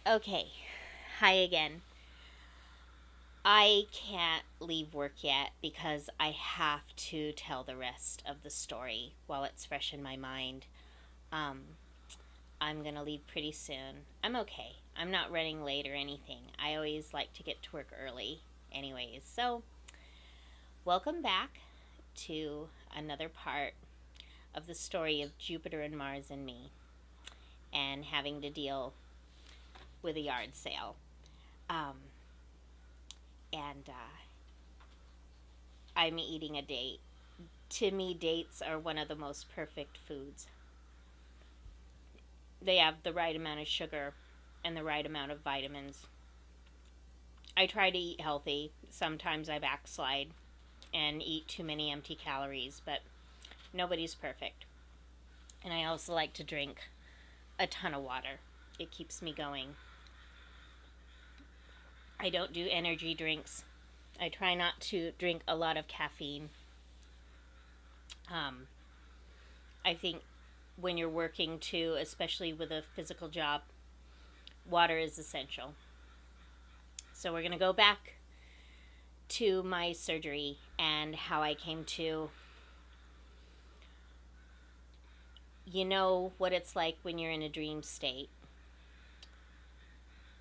Okay, hi again. I can't leave work yet because I have to tell the rest of the story while it's fresh in my mind. Um, I'm gonna leave pretty soon. I'm okay. I'm not running late or anything. I always like to get to work early, anyways. So, welcome back to another part of the story of Jupiter and Mars and me and having to deal with a yard sale. Um, and I'm eating a date. To me, dates are one of the most perfect foods. They have the right amount of sugar and the right amount of vitamins. I try to eat healthy. Sometimes I backslide and eat too many empty calories, but nobody's perfect. And I also like to drink a ton of water. It keeps me going. I don't do energy drinks. I try not to drink a lot of caffeine. Um, I think when you're working too, especially with a physical job, water is essential. So we're going to go back to my surgery and how I came to. You know what it's like when you're in a dream state,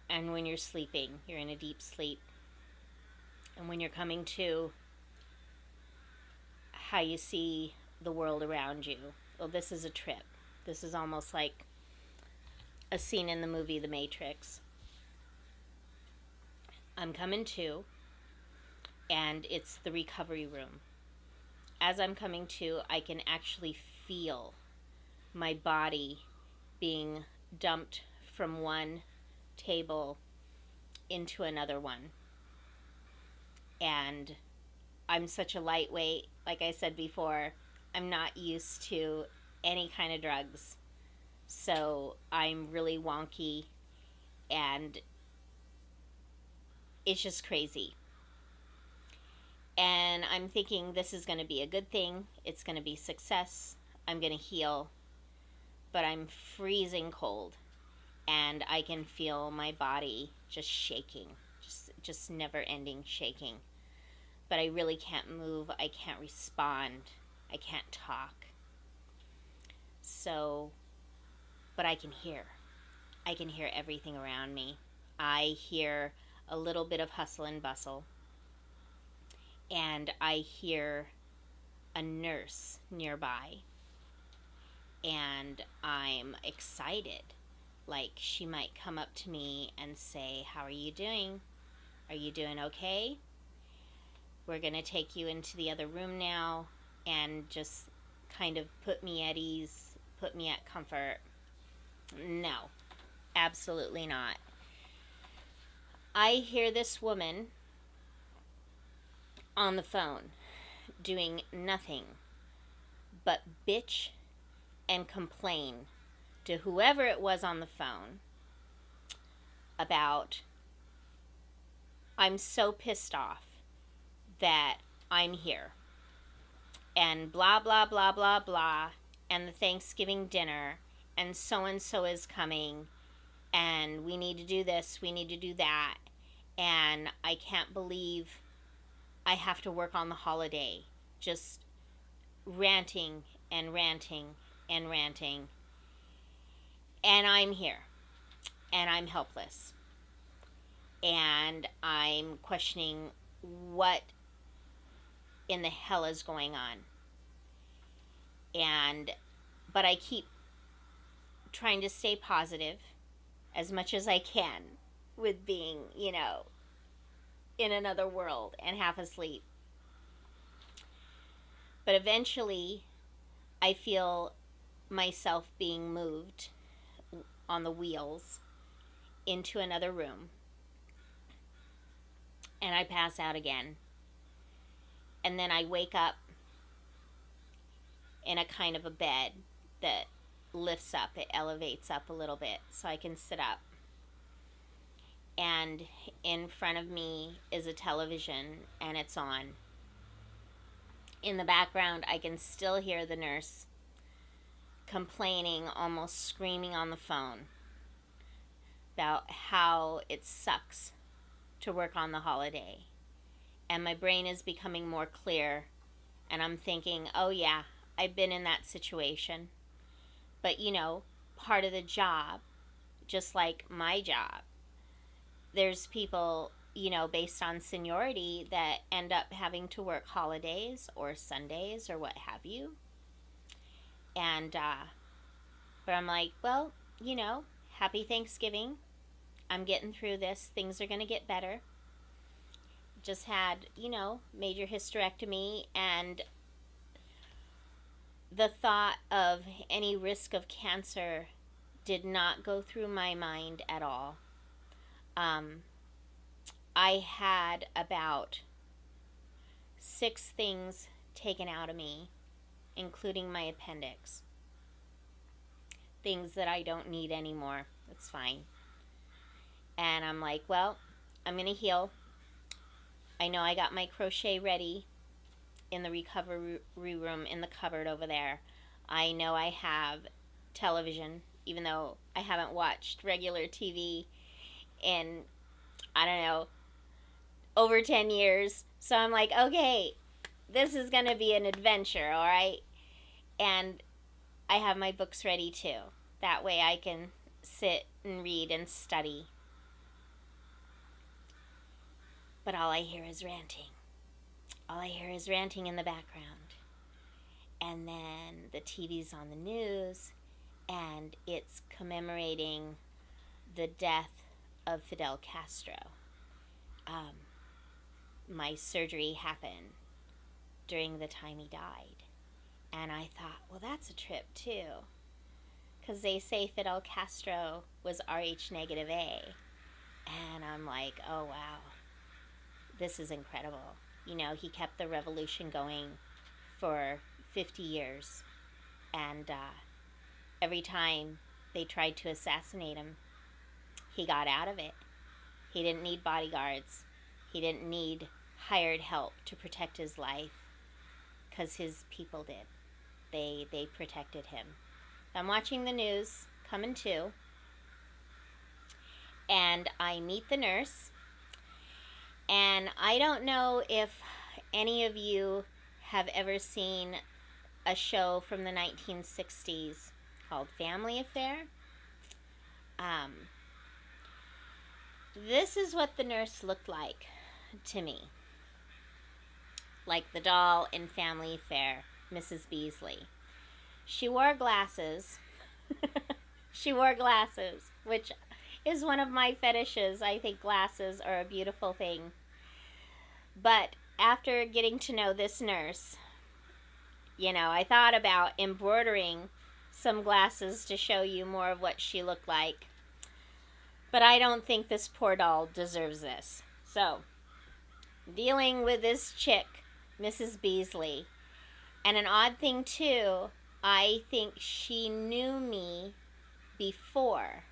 and when you're sleeping, you're in a deep sleep. And when you're coming to, how you see the world around you. Well, this is a trip. This is almost like a scene in the movie The Matrix. I'm coming to, and it's the recovery room. As I'm coming to, I can actually feel my body being dumped from one table into another one. And I'm such a lightweight, like I said before, I'm not used to any kind of drugs. So I'm really wonky, and it's just crazy. And I'm thinking this is going to be a good thing. It's going to be success. I'm going to heal. But I'm freezing cold, and I can feel my body just shaking, just never ending shaking. But I really can't move. I can't respond. I can't talk. So, but I can hear. I can hear everything around me. I hear a little bit of hustle and bustle, and I hear a nurse nearby, and I'm excited. Like, she might come up to me and say, "How are you doing? Are you doing okay? We're going to take you into the other room now," and just kind of put me at ease, put me at comfort. No, absolutely not. I hear this woman on the phone doing nothing but bitch and complain to whoever it was on the phone about, "I'm so pissed off that I'm here, and blah, blah, blah, blah, blah, and the Thanksgiving dinner, and so is coming, and we need to do this, we need to do that, and I can't believe I have to work on the holiday." Just ranting and ranting and ranting. And I'm here, and I'm helpless, and I'm questioning what in the hell is going on. And but I keep trying to stay positive as much as I can with being, in another world and half asleep. But eventually I feel myself being moved on the wheels into another room, and I pass out again. And then I wake up in a kind of a bed that lifts up, it elevates up a little bit so I can sit up. And in front of me is a television, and it's on. In the background, I can still hear the nurse complaining, almost screaming on the phone. about how it sucks to work on the holiday. And my brain is becoming more clear. And I'm thinking, oh, yeah, I've been in that situation. But, part of the job, just like my job, there's people, based on seniority that end up having to work holidays or Sundays or what have you. And, but I'm like, well, happy Thanksgiving. I'm getting through this. Things are going to get better. Just had, major hysterectomy, and the thought of any risk of cancer did not go through my mind at all. I had about 6 things taken out of me, including my appendix. Things that I don't need anymore. That's fine. And I'm like, well, I'm going to heal. I know I got my crochet ready in the recovery room in the cupboard over there. I know I have television, even though I haven't watched regular TV in, I don't know, over 10 years. So I'm like, okay, this is going to be an adventure, all right? And I have my books ready too. That way I can sit and read and study. But all I hear is ranting. All I hear is ranting in the background. And then the TV's on the news, and it's commemorating the death of Fidel Castro. My surgery happened during the time he died. And I thought, well, that's a trip too. Because they say Fidel Castro was Rh negative A. And I'm like, oh, wow. This is incredible. He kept the revolution going for 50 years. And every time they tried to assassinate him, he got out of it. He didn't need bodyguards. He didn't need hired help to protect his life, because his people did. They protected him. I'm watching the news, coming to, and I meet the nurse. And I don't know if any of you have ever seen a show from the 1960s called Family Affair. This is what the nurse looked like to me. Like the doll in Family Affair, Mrs. Beasley. She wore glasses. She wore glasses, which is one of my fetishes. I think glasses are a beautiful thing. But after getting to know this nurse, I thought about embroidering some glasses to show you more of what she looked like. But I don't think this poor doll deserves this. So, dealing with this chick, Mrs. Beasley. And an odd thing too, I think she knew me before,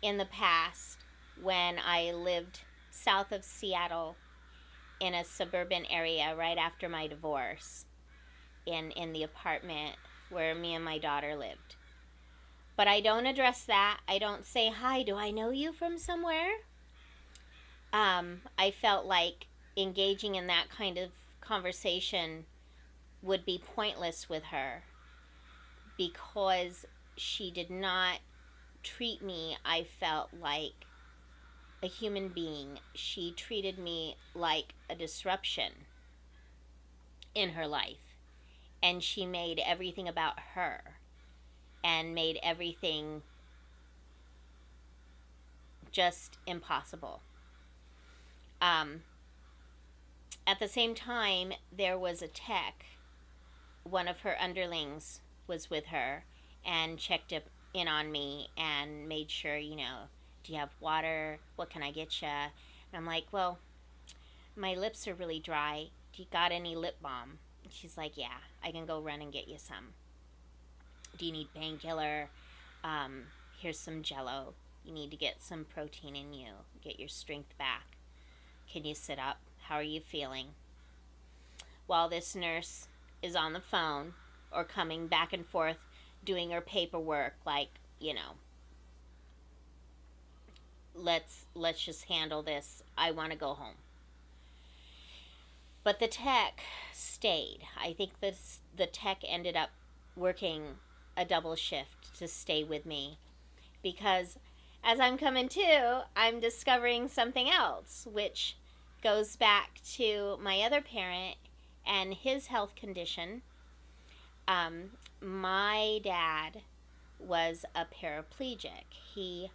in the past, when I lived south of Seattle in a suburban area right after my divorce, in the apartment where me and my daughter lived. But I don't address that. I don't say, hi, do I know you from somewhere? I felt like engaging in that kind of conversation would be pointless with her, because she did not treat me, I felt, like a human being. She treated me like a disruption in her life. And she made everything about her, and made everything just impossible. At the same time, there was a tech. One of her underlings was with her and checked in on me and made sure, do you have water? What can I get you? And I'm like, well, my lips are really dry. Do you got any lip balm? And she's like, yeah, I can go run and get you some. Do you need painkiller? Here's some Jello. You need to get some protein in you. Get your strength back. Can you sit up? How are you feeling? While this nurse is on the phone or coming back and forth doing her paperwork, like, let's just handle this. I want to go home. But the tech stayed. I think the tech ended up working a double shift to stay with me, because as I'm coming to, I'm discovering something else, which goes back to my other parent and his health condition. My dad was a paraplegic. He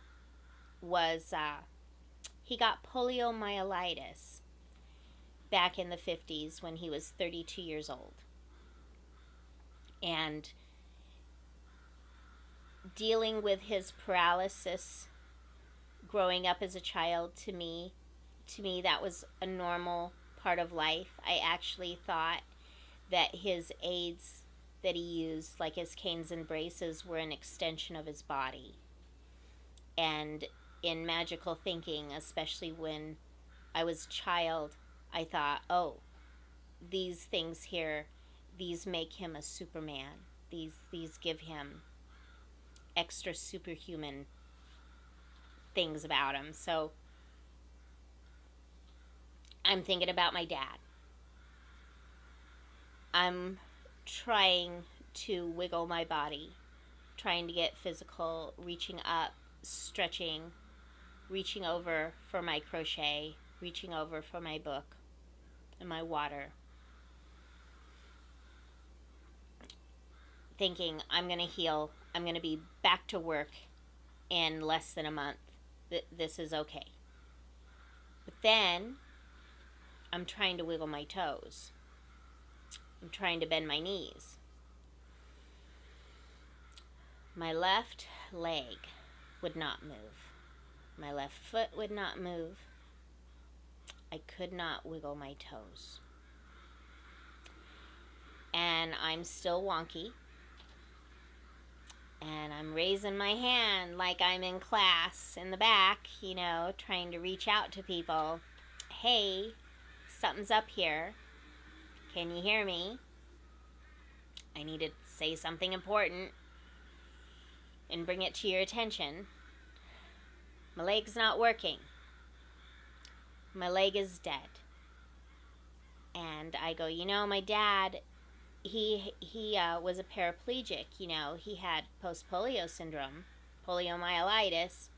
got poliomyelitis back in the 50s when he was 32 years old. And dealing with his paralysis growing up as a child, to me that was a normal part of life. I actually thought that his aids that he used, like his canes and braces, were an extension of his body. And in magical thinking, especially when I was a child, I thought, oh, these things here, these make him a Superman. These give him extra superhuman things about him. So I'm thinking about my dad. I'm trying to wiggle my body, trying to get physical, reaching up, stretching, reaching over for my crochet, reaching over for my book and my water. Thinking I'm going to heal. I'm going to be back to work in less than a month. This is okay. But then I'm trying to wiggle my toes. I'm trying to bend my knees. My left leg would not move. My left foot would not move. I could not wiggle my toes. And I'm still wonky. And I'm raising my hand like I'm in class in the back, trying to reach out to people. Hey, something's up here. Can you hear me? I need to say something important and bring it to your attention. My leg's not working. My leg is dead. And I go, my dad, he was a paraplegic. He had post-polio syndrome, poliomyelitis.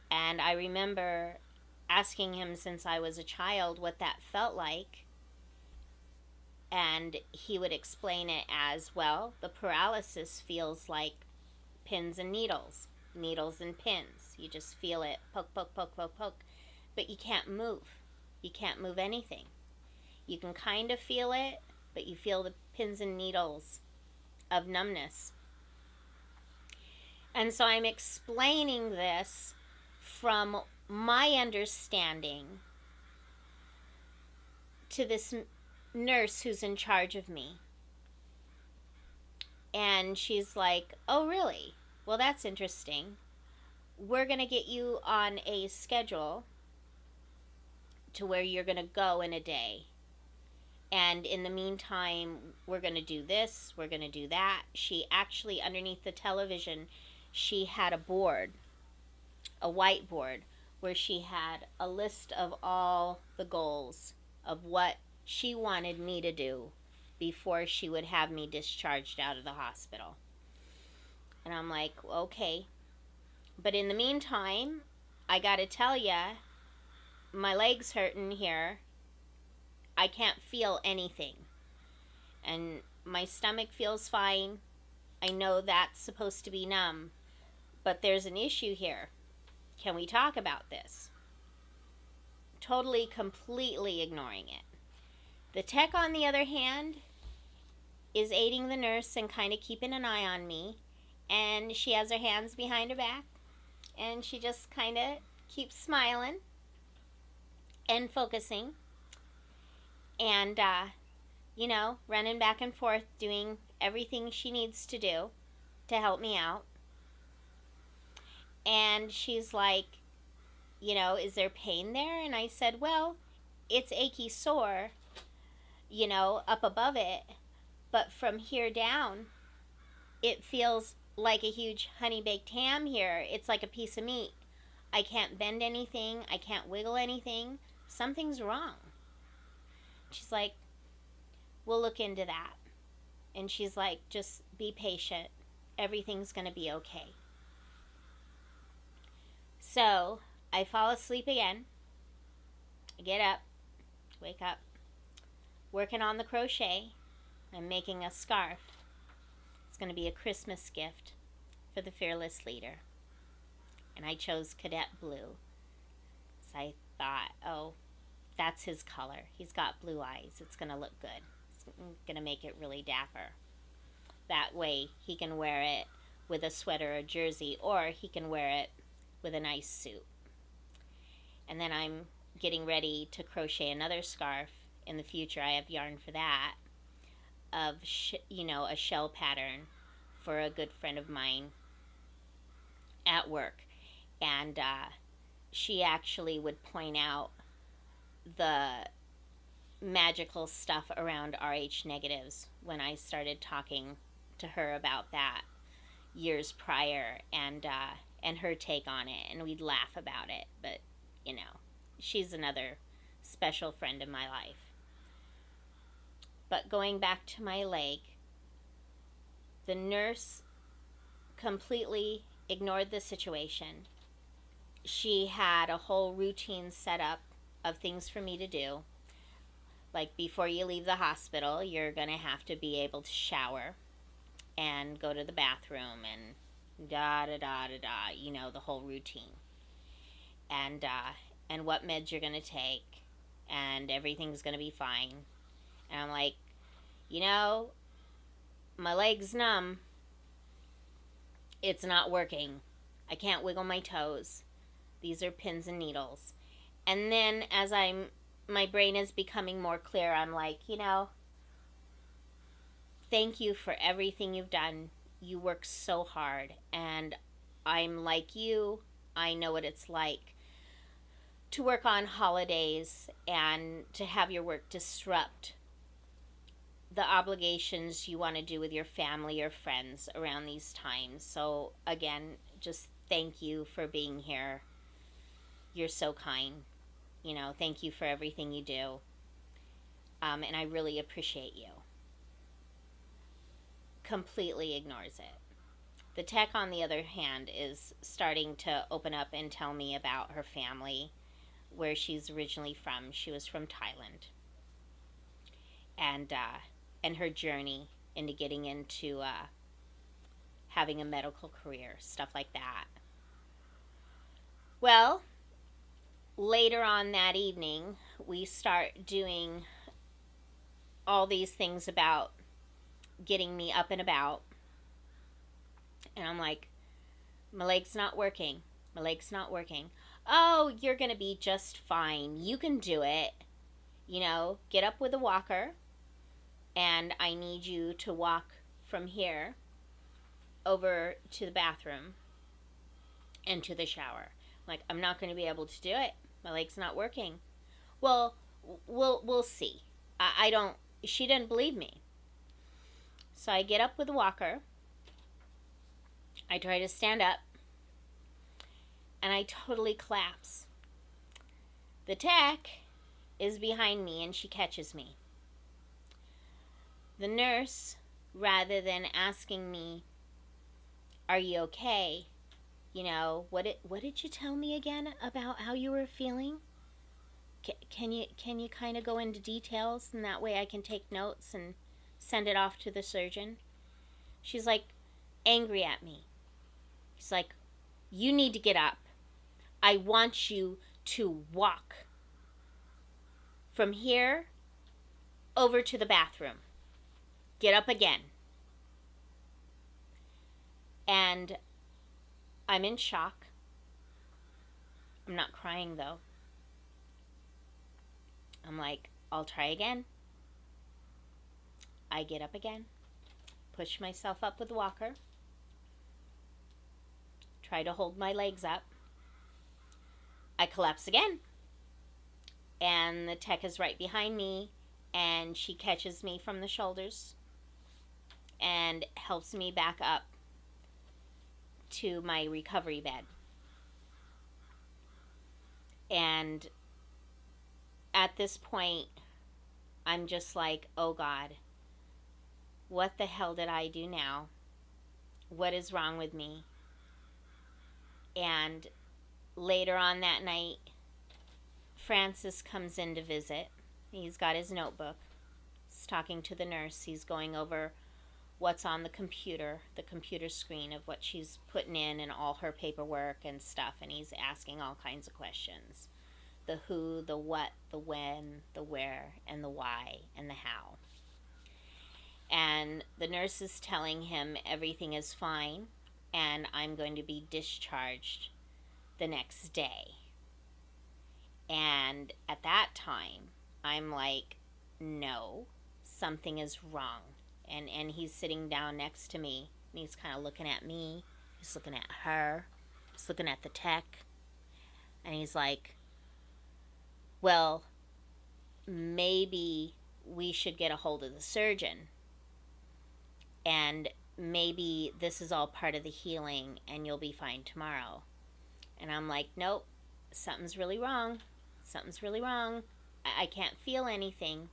And I remember asking him since I was a child what that felt like. And he would explain it as, well, the paralysis feels like pins and needles and pins. You just feel it, poke, poke, poke, poke, poke. But you can't move. You can't move anything. You can kind of feel it, but you feel the pins and needles of numbness. And so I'm explaining this from my understanding to this nurse who's in charge of me. And she's like, oh, really? Well, that's interesting. We're going to get you on a schedule to where you're going to go in a day. And in the meantime, we're going to do this, we're going to do that. She actually, underneath the television, she had a board, a whiteboard, where she had a list of all the goals of what she wanted me to do before she would have me discharged out of the hospital. And I'm like, okay. But in the meantime, I got to tell ya, my leg's hurting here. I can't feel anything. And my stomach feels fine. I know that's supposed to be numb. But there's an issue here. Can we talk about this? Totally, completely ignoring it. The tech, on the other hand, is aiding the nurse and kind of keeping an eye on me. And she has her hands behind her back. And she just kind of keeps smiling and focusing. And, running back and forth, doing everything she needs to do to help me out. And she's like, is there pain there? And I said, well, it's achy sore, up above it. But from here down, it feels like a huge honey baked ham here. It's like a piece of meat I can't bend anything. I can't wiggle anything. Something's wrong. She's like, we'll look into that. And she's like, just be patient. Everything's going to be okay. So I fall asleep again. I get up, wake up, working on the crochet. I'm making a scarf. It's going to be a Christmas gift for the fearless leader. And I chose cadet blue. So I thought, oh, that's his color. He's got blue eyes. It's going to look good. It's going to make it really dapper. That way he can wear it with a sweater or jersey, or he can wear it with a nice suit. And then I'm getting ready to crochet another scarf. In the future, I have yarn for that, of a shell pattern for a good friend of mine at work. And she actually would point out the magical stuff around RH negatives when I started talking to her about that years prior, and her take on it, and we'd laugh about it. But she's another special friend in my life. But going back to my leg, the nurse completely ignored the situation. She had a whole routine set up of things for me to do. Like, before you leave the hospital, you're going to have to be able to shower and go to the bathroom and the whole routine. And what meds you're going to take, and everything's going to be fine. And I'm like, my leg's numb. It's not working. I can't wiggle my toes. These are pins and needles. And then as my brain is becoming more clear, I'm like, thank you for everything you've done. You work so hard. And I'm like you. I know what it's like to work on holidays and to have your work disrupt the obligations you want to do with your family or friends around these times. So again, just thank you for being here. You're so kind. Thank you for everything you do. And I really appreciate you. Completely ignores it. The tech, on the other hand, is starting to open up and tell me about her family, where she's originally from. She was from Thailand. And her journey into getting into having a medical career, stuff like that. Well, later on that evening, we start doing all these things about getting me up and about. And I'm like, my leg's not working. My leg's not working. Oh, you're going to be just fine. You can do it. Get up with a walker. And I need you to walk from here over to the bathroom and to the shower. I'm like, I'm not going to be able to do it. My leg's not working. Well, we'll see. She didn't believe me. So I get up with the walker. I try to stand up. And I totally collapse. The tech is behind me and she catches me. The nurse, rather than asking me, are you okay? What did you tell me again about how you were feeling? Can you kind of go into details, and that way I can take notes and send it off to the surgeon? She's like angry at me. She's like, you need to get up. I want you to walk from here over to the bathroom. Get up again. And I'm in shock. I'm not crying though. I'm like, I'll try again. I get up again. Push myself up with the walker. Try to hold my legs up. I collapse again. And the tech is right behind me, and she catches me from the shoulders and helps me back up to my recovery bed. And at this point, I'm just like, oh God, what the hell did I do now? What is wrong with me? And later on that night, Francis comes in to visit. He's got his notebook. He's talking to the nurse. He's going over what's on the computer screen of what she's putting in and all her paperwork and stuff. And he's asking all kinds of questions. The who, the what, the when, the where, and the why, and the how. And the nurse is telling him everything is fine and I'm going to be discharged the next day. And at that time, I'm like, no, something is wrong. And he's sitting down next to me, and he's kind of looking at me. He's looking at her. He's looking at the tech. And he's like, well, maybe we should get a hold of the surgeon. And maybe this is all part of the healing, and you'll be fine tomorrow. And I'm like, nope, something's really wrong. Something's really wrong. I can't feel anything.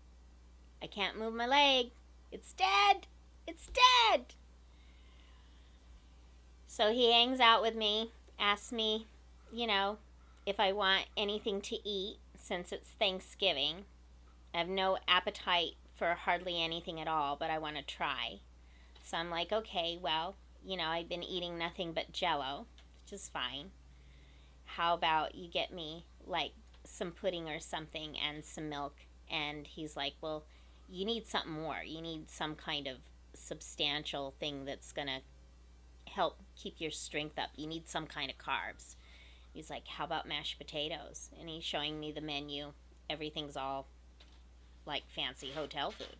I can't move my leg. It's dead. It's dead. So he hangs out with me, asks me, if I want anything to eat since it's Thanksgiving. I have no appetite for hardly anything at all, but I want to try. So I'm like, okay, well, I've been eating nothing but Jell-O, which is fine. How about you get me, like, some pudding or something and some milk? And he's like, well, you need something more. You need some kind of substantial thing that's going to help keep your strength up. You need some kind of carbs. He's like, how about mashed potatoes? And he's showing me the menu. Everything's all like fancy hotel food.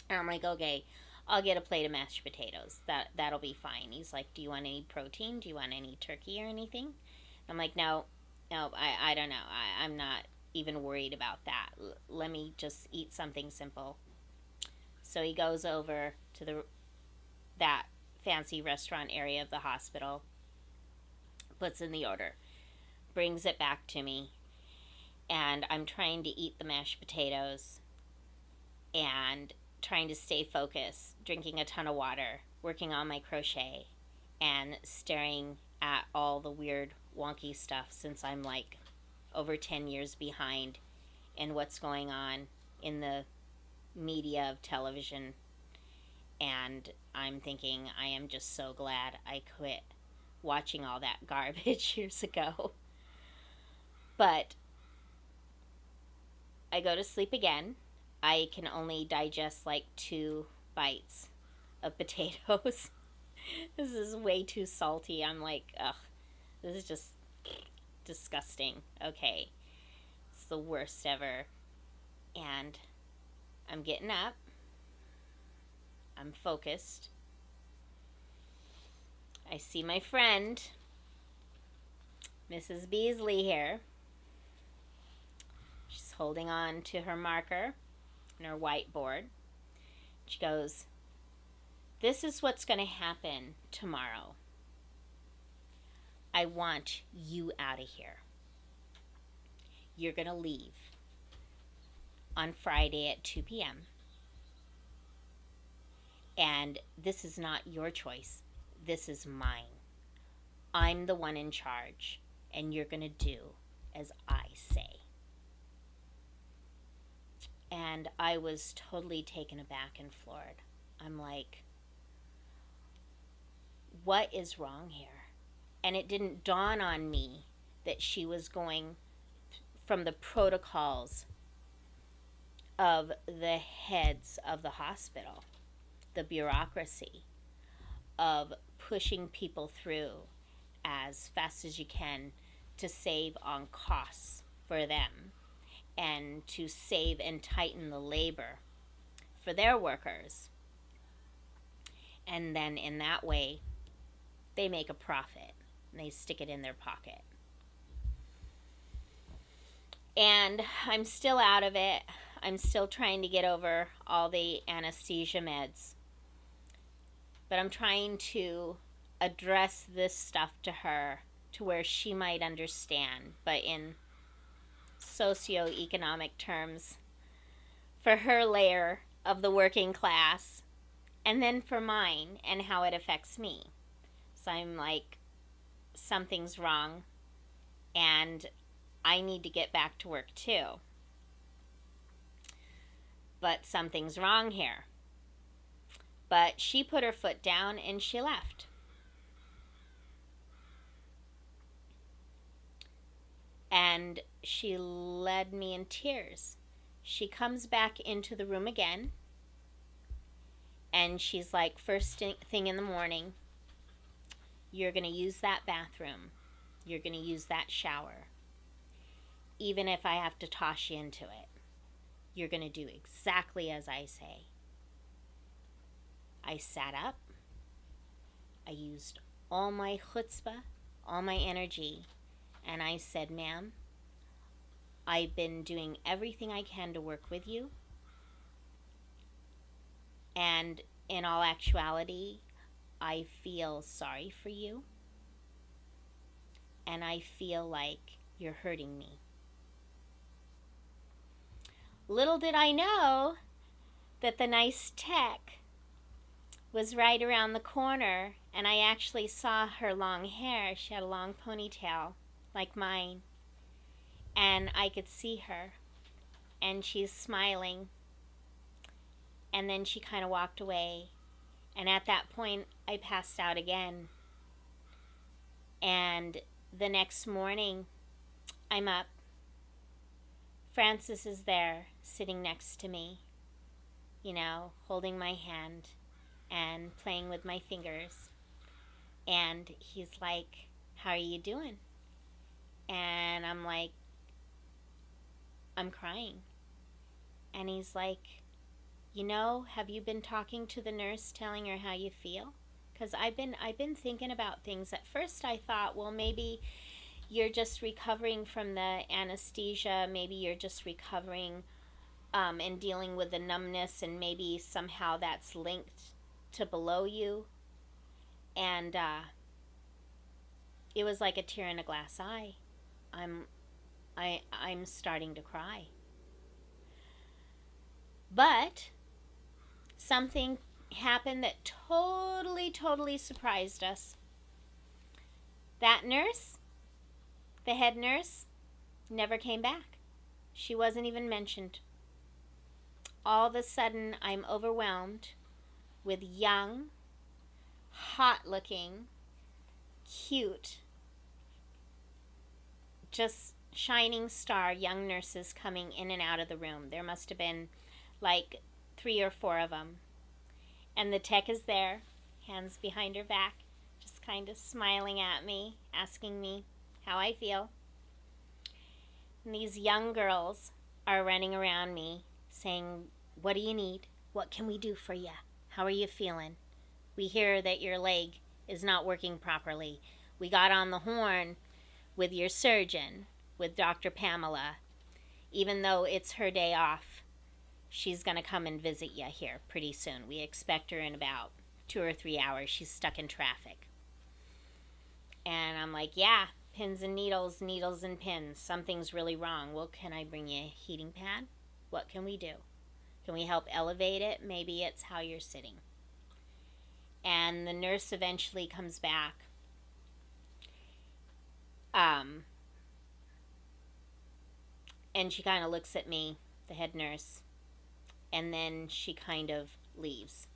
And I'm like, okay, I'll get a plate of mashed potatoes. That'll be fine. He's like, do you want any protein? Do you want any turkey or anything? I'm like, no, I don't know. I'm not even worried about that. Let me just eat something simple. So he goes over to that fancy restaurant area of the hospital, puts in the order, brings it back to me, and I'm trying to eat the mashed potatoes and trying to stay focused, drinking a ton of water, working on my crochet, and staring at all the weird wonky stuff since I'm like over 10 years behind in what's going on in the media of television. And I'm thinking, I am just so glad I quit watching all that garbage years ago. But I go to sleep again. I can only digest like 2 bites of potatoes. This is way too salty. I'm like, ugh, this is just disgusting. Okay, it's the worst ever. And I'm getting up. I'm focused. I see my friend, Mrs. Beasley here. She's holding on to her marker and her whiteboard. She goes, this is what's going to happen tomorrow. I want you out of here. You're going to leave on Friday at 2 p.m. And this is not your choice. This is mine. I'm the one in charge, and you're going to do as I say. And I was totally taken aback and floored. I'm like, what is wrong here? And it didn't dawn on me that she was going from the protocols of the heads of the hospital, the bureaucracy of pushing people through as fast as you can to save on costs for them and to save and tighten the labor for their workers. And then in that way, they make a profit and they stick it in their pocket. And I'm still out of it. I'm still trying to get over all the anesthesia meds. But I'm trying to address this stuff to her to where she might understand, but in socioeconomic terms, for her layer of the working class, and then for mine and how it affects me. So I'm like, something's wrong, and I need to get back to work too. But something's wrong here. But she put her foot down and she left. And she led me in tears. She comes back into the room again, and she's like, first thing in the morning, you're going to use that bathroom. You're going to use that shower. Even if I have to toss you into it, you're going to do exactly as I say. I sat up. I used all my chutzpah, all my energy, and I said, ma'am, I've been doing everything I can to work with you. And in all actuality, I feel sorry for you. And I feel like you're hurting me. Little did I know that the nice tech was right around the corner, and I actually saw her long hair. She had a long ponytail like mine, and I could see her, and she's smiling, and then she kind of walked away, and at that point I passed out again. And the next morning I'm up. Francis is there sitting next to me, holding my hand and playing with my fingers. And he's like, how are you doing? And I'm like, I'm crying. And he's like, have you been talking to the nurse, telling her how you feel? Because I've been thinking about things. At first I thought, well, maybe you're just recovering from the anesthesia. Maybe you're just recovering and dealing with the numbness, and maybe somehow that's linked to below you. And it was like a tear in a glass eye. I'm starting to cry. But something happened that totally surprised us. That nurse, the head nurse, never came back. She wasn't even mentioned. All of a sudden, I'm overwhelmed with young, hot-looking, cute, just shining star young nurses coming in and out of the room. There must have been like 3 or 4 of them. And the tech is there, hands behind her back, just kind of smiling at me, asking me how I feel. And these young girls are running around me saying, what do you need? What can we do for you? How are you feeling? We hear that your leg is not working properly. We got on the horn with your surgeon, with Dr. Pamela. Even though it's her day off, she's going to come and visit you here pretty soon. We expect her in about 2 or 3 hours. She's stuck in traffic. And I'm like, yeah, pins and needles, needles and pins. Something's really wrong. Well, can I bring you a heating pad? What can we do? Can we help elevate it? Maybe it's how you're sitting. And the nurse eventually comes back. And she kind of looks at me, the head nurse, and then she kind of leaves.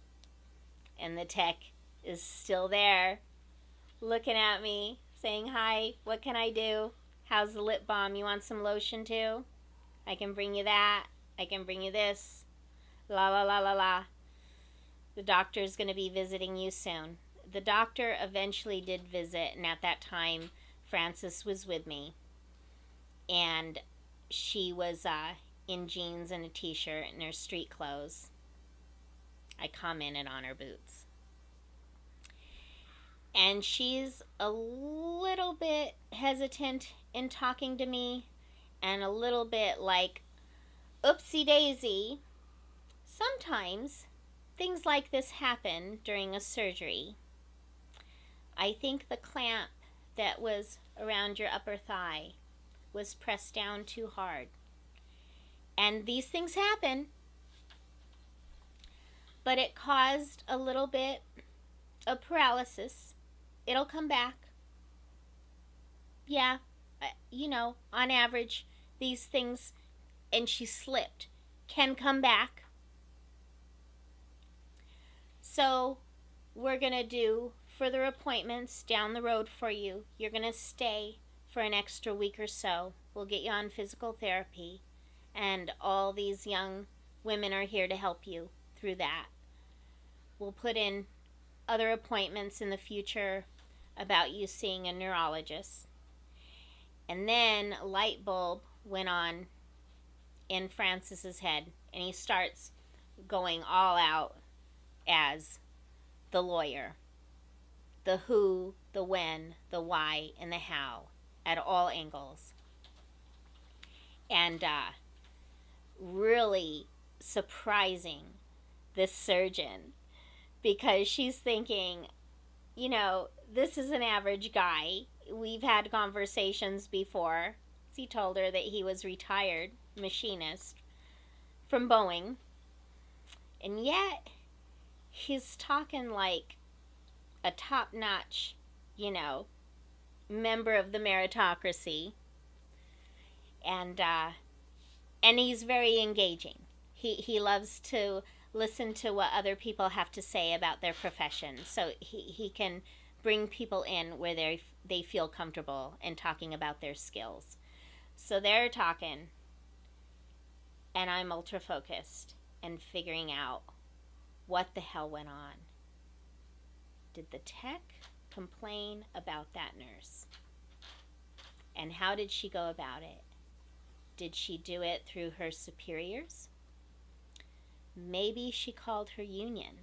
And the tech is still there, looking at me, saying, hi, what can I do? How's the lip balm? You want some lotion too? I can bring you that. I can bring you this. La la la la la. The doctor's going to be visiting you soon. The doctor eventually did visit, and at that time, Frances was with me. And she was in jeans and a t-shirt and her street clothes. I commented on her boots. And she's a little bit hesitant in talking to me, and a little bit like, oopsie daisy. Sometimes things like this happen during a surgery. I think the clamp that was around your upper thigh was pressed down too hard. And these things happen, but it caused a little bit of paralysis. It'll come back. Yeah, on average, these things, and she slipped, can come back. So we're going to do further appointments down the road for you. You're going to stay for an extra week or so. We'll get you on physical therapy, and all these young women are here to help you through that. We'll put in other appointments in the future about you seeing a neurologist. And then a light bulb went on in Francis's head, and he starts going all out as the lawyer. The who, the when, the why, and the how at all angles. And really surprising this surgeon, because she's thinking, this is an average guy. We've had conversations before. He told her that he was retired machinist from Boeing. And yet, he's talking like a top-notch, member of the meritocracy. And he's very engaging. He loves to listen to what other people have to say about their profession. So he can bring people in where they feel comfortable in talking about their skills. So they're talking, and I'm ultra focused and figuring out what the hell went on. Did the tech complain about that nurse? And how did she go about it? Did she do it through her superiors? Maybe she called her union.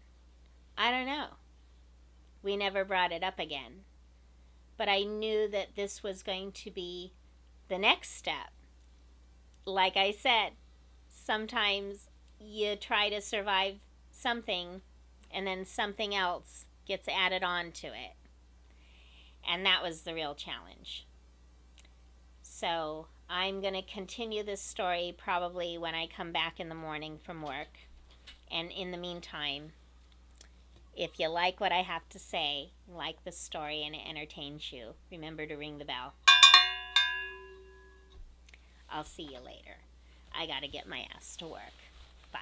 I don't know. We never brought it up again. But I knew that this was going to be the next step. Like I said, sometimes you try to survive something, and then something else gets added on to it. And that was the real challenge. So I'm going to continue this story probably when I come back in the morning from work. And in the meantime, if you like what I have to say, like the story, and it entertains you, remember to ring the bell. I'll see you later. I gotta get my ass to work. Bye.